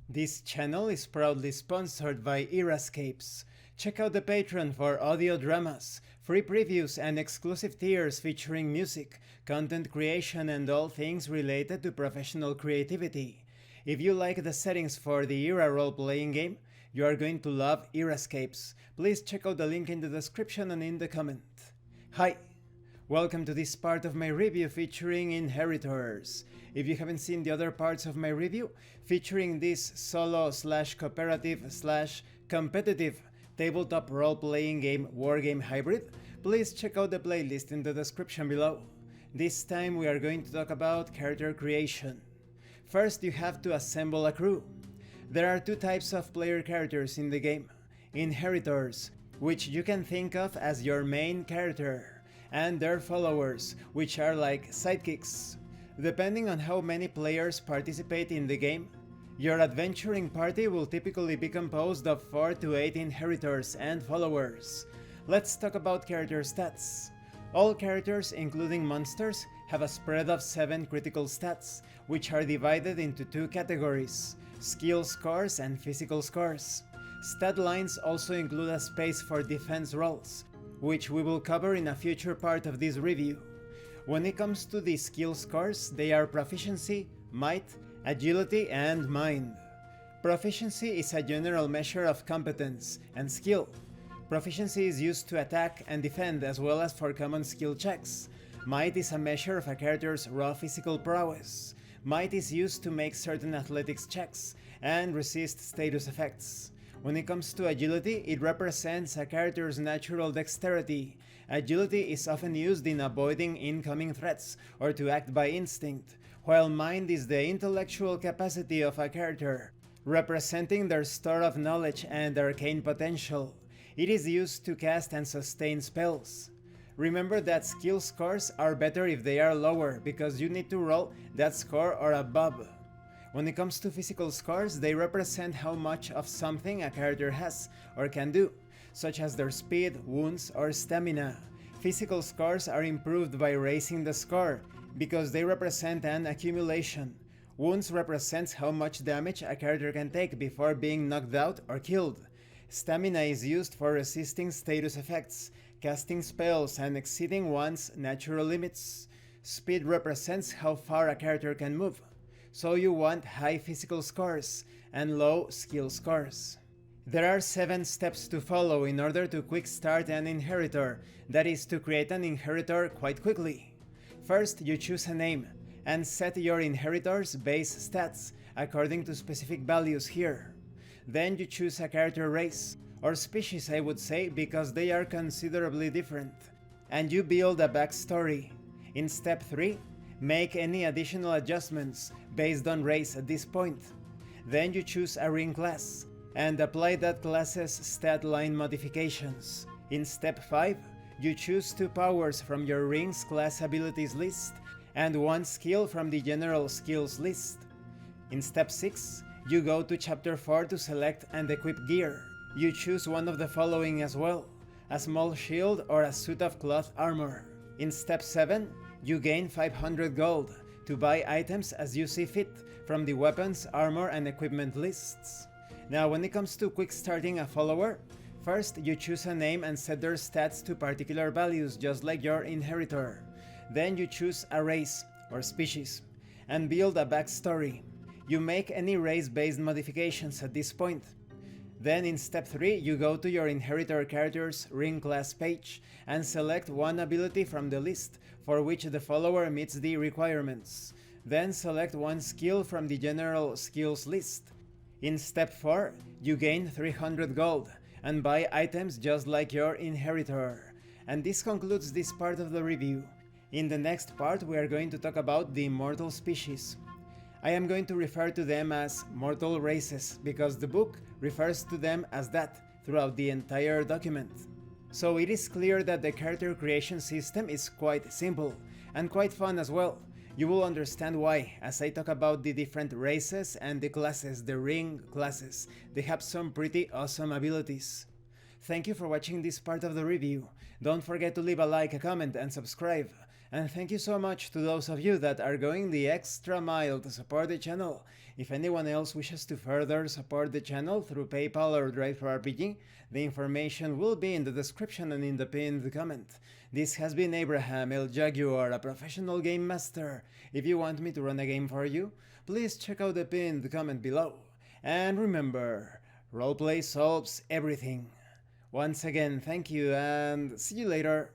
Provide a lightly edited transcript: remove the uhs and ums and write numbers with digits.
This channel is proudly sponsored by EraScapes. Check out the Patreon for audio dramas, free previews and exclusive tiers featuring music, content creation and all things related to professional creativity. If you like the settings for the Era role-playing game, you are going to love EraScapes. Please check out the link in the description and in the comment. Hi! Welcome to this part of my review featuring Inheritors. If you haven't seen the other parts of my review featuring this solo/cooperative/competitive tabletop role-playing game wargame hybrid, please check out the playlist in the description below. This time we are going to talk about character creation. First, you have to assemble a crew. There are two types of player characters in the game: Inheritors, which you can think of as your main character, and their followers, which are like sidekicks. Depending on how many players participate in the game, your adventuring party will typically be composed of 4 to 8 inheritors and followers. Let's talk about character stats. All characters, including monsters, have a spread of 7 critical stats, which are divided into 2 categories: skill scores and physical scores. Stat lines also include a space for defense rolls, which we will cover in a future part of this review. When it comes to the skill scores, they are proficiency, might, agility, and mind. Proficiency is a general measure of competence and skill. Proficiency is used to attack and defend as well as for common skill checks. Might is a measure of a character's raw physical prowess. Might is used to make certain athletics checks and resist status effects. When it comes to agility, it represents a character's natural dexterity. Agility is often used in avoiding incoming threats or to act by instinct, while mind is the intellectual capacity of a character, representing their store of knowledge and arcane potential. It is used to cast and sustain spells. Remember that skill scores are better if they are lower, because you need to roll that score or above. When it comes to physical scores, they represent how much of something a character has or can do, such as their speed, wounds, or stamina. Physical scores are improved by raising the score, because they represent an accumulation. Wounds represents how much damage a character can take before being knocked out or killed. Stamina is used for resisting status effects, casting spells, and exceeding one's natural limits. Speed represents how far a character can move, so you want high physical scores and low skill scores. There are 7 steps to follow in order to quick start an inheritor, that is, to create an inheritor quite quickly. First, you choose a name and set your inheritor's base stats according to specific values here. Then you choose a character race, or species I would say, because they are considerably different, and you build a backstory. In step 3, make any additional adjustments based on race at this point. Then you choose a ring class and apply that class's stat line modifications. In step 5, you choose 2 powers from your ring's class abilities list and 1 skill from the general skills list. In step 6, you go to chapter 4 to select and equip gear. You choose one of the following as well: a small shield or a suit of cloth armor. In step 7, you gain 500 gold to buy items as you see fit from the weapons, armor, and equipment lists. Now, when it comes to quick starting a follower, first you choose a name and set their stats to particular values just like your inheritor. Then you choose a race or species and build a backstory. You make any race-based modifications at this point. Then in step 3, you go to your inheritor character's ring class page and select one ability from the list for which the follower meets the requirements. Then select one skill from the general skills list. In step 4, you gain 300 gold and buy items just like your inheritor. And this concludes this part of the review. In the next part, we are going to talk about the immortal species. I am going to refer to them as mortal races because the book refers to them as that throughout the entire document. So it is clear that the character creation system is quite simple and quite fun as well. You will understand why as I talk about the different races and the classes, the ring classes. They have some pretty awesome abilities. Thank you for watching this part of the review. Don't forget to leave a like, a comment, and subscribe. And thank you so much to those of you that are going the extra mile to support the channel. If anyone else wishes to further support the channel through PayPal or Drive4RPG, the information will be in the description and in the pinned comment. This has been Abraham El Jaguar, a professional game master. If you want me to run a game for you, please check out the pinned comment below. And remember, roleplay solves everything. Once again, thank you and see you later.